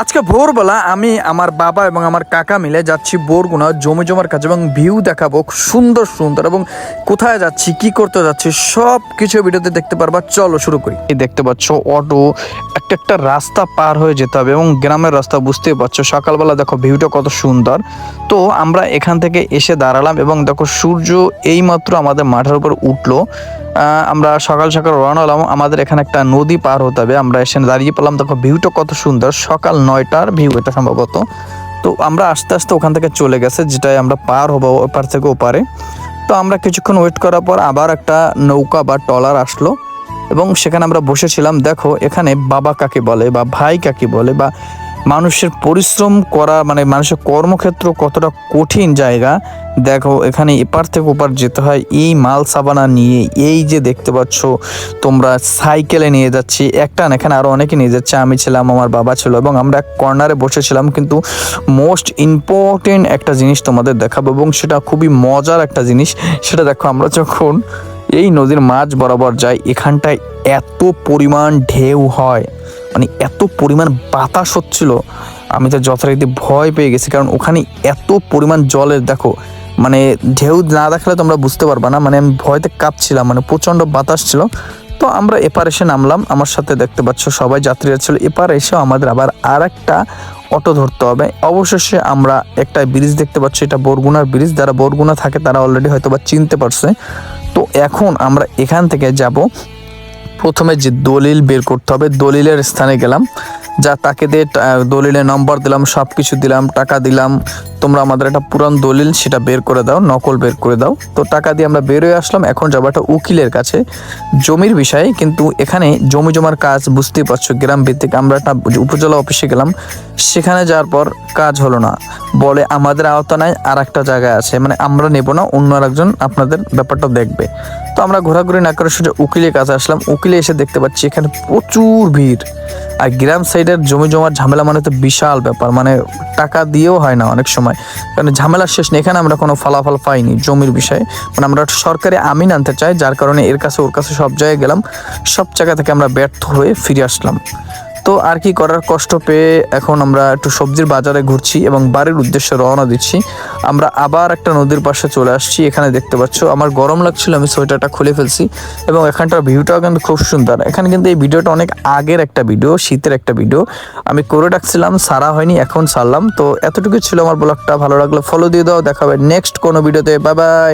আজকে ভোরবেলা আমি আমার বাবা এবং আমার কাকা মিলে যাচ্ছি বরগুনা জমি জমার কাছে এবং ভিউ দেখাবো সুন্দর সুন্দর এবং কোথায় যাচ্ছি কি করতে যাচ্ছি সব কিছু ভিডিওতে দেখতে পারবা। চলো শুরু করি। এই দেখতে পাচ্ছ অটো একটা একটা রাস্তা পার হয়ে যেতে হবে এবং গ্রামের রাস্তা বুঝতেই পারছো। সকালবেলা দেখো ভিউটা কত সুন্দর। তো আমরা এখান থেকে এসে দাঁড়ালাম এবং দেখো সূর্য এইমাত্র আমাদের মাঠের উপর উঠলো। আমরা সকাল সকাল রওনা হলাম। আমাদের এখানে একটা নদী পার হতে হবে। আমরা এসে দাঁড়িয়ে পেলাম, দেখো ভিউটা কত সুন্দর। সকাল 9টার ভিউ এটা সম্ভবত। তো আমরা আস্তে আস্তে ওখান থেকে চলে গেছে, যেটাই আমরা পার হবো ওপার থেকে ওপারে। তো আমরা কিছুক্ষণ ওয়েট করার পর আবার একটা নৌকা বা ট্রলার আসলো এবং সেখানে আমরা বসেছিলাম। দেখো এখানে বাবা কাকে বলে বা ভাই কাকে বলে বা মানুষের পরিশ্রম করা মানে মানুষের কর্মক্ষেত্র কতটা কঠিন জায়গা। দেখো এখানে এপার থেকে ওপার যেতে হয় এই মাল সাবানা নিয়ে। এই যে দেখতে পাচ্ছ তোমরা সাইকেলে নিয়ে যাচ্ছি একটা না, এখানে আরো অনেকে নিয়ে যাচ্ছে। আমি ছিলাম, আমার বাবা ছিল এবং আমরা এক কর্নারে বসেছিলাম। কিন্তু মোস্ট ইম্পর্টেন্ট একটা জিনিস তোমাদের দেখাবো এবং সেটা খুবই মজার একটা জিনিস। সেটা দেখো, আমরা যখন এই নদীর মাঝ বরাবর যাই এখানটায় এত পরিমাণ ঢেউ হয়, মানে এত পরিমাণ বাতাস হচ্ছিল, আমি তো যথারীতি ভয় পেয়ে গেছি। কারণ ওখানে এত পরিমাণ জলের দেখো, মানে ঢেউ না দেখলে তোমরা বুঝতে পারবা না। মানে আমি ভয়তে কাঁপছিলাম, মানে প্রচণ্ড বাতাস ছিল। তো আমরা এপার এসে নামলাম, আমার সাথে দেখতে পাচ্ছ সবাই যাত্রীরা ছিল। এপার এসেও আমাদের আবার আর একটা অটো ধরতে হবে। অবশেষে আমরা একটা ব্রিজ দেখতে পাচ্ছি, এটা বরগুনার ব্রিজ। যারা বরগুনা থাকে তারা অলরেডি হয়তো বা চিনতে পারছে। তো এখন আমরা এখান থেকে যাব। প্রথমে যে দলিল বের করতে হবে, দলিলের স্থানে গেলাম, যা তাকে দিয়ে দলিলের নম্বর দিলাম, সব কিছু দিলাম, টাকা দিলাম। তোমরা আমাদের একটা পুরান দলিল সেটা বের করে দাও, নকল বের করে দাও। তো টাকা দিয়ে আমরা বের হয়ে আসলাম। এখন যাবো একটা উকিলের কাছে জমির বিষয়ে। কিন্তু এখানে জমি জমার কাজ বুঝতেই পারছো গ্রাম ভিত্তিক। আমরা একটা উপজেলা অফিসে গেলাম, সেখানে যাওয়ার পর কাজ হলো না, বলে আমাদের আওতানায় আর একটা জায়গায় আছে, মানে আমরা নেব না, অন্য আরেকজন আপনাদের ব্যাপারটা দেখবে। তো আমরা ঘোরাঘুরি না করে সোজা উকিলের কাছে আসলাম। উকিলে এসে দেখতে পাচ্ছি এখানে প্রচুর ভিড়। আর গ্রাম সাইডের জমি জমার ঝামেলা মানে তো বিশাল ব্যাপার, মানে টাকা দিয়েও হয় না অনেক সময়, কারণ ঝামেলার শেষ নেই। এখানে আমরা কোনো ফলাফল পাইনি জমির বিষয়ে। মানে আমরা সরকারি আমিন আনতে চাই, যার কারণে এর কাছে ওর কাছে সব জায়গায় গেলাম, সব জায়গা থেকে আমরা ব্যর্থ হয়ে ফিরে আসলাম। তো আর কি করার, কষ্ট পেয়ে এখন আমরা একটু সবজির বাজারে ঘুরছি এবং বাড়ির উদ্দেশ্যে রওনা দিচ্ছি। আমরা আবার একটা নদীর পাশে চলে আসছি। এখানে দেখতে পাচ্ছ আমার গরম লাগছিল, আমি সোয়েটারটা খুলে ফেলছি এবং এখানটার ভিউটাও কিন্তু খুব সুন্দর। এখানে কিন্তু এই ভিডিওটা অনেক আগের একটা ভিডিও, শীতের একটা ভিডিও আমি করে রাখছিলাম, সারা হয়নি, এখন সারলাম। তো এতটুকু ছিল আমার ব্লগটা। ভালো লাগলে ফলো দিয়ে দাও, দেখা হবে নেক্সট কোনো ভিডিওতে। Bye bye.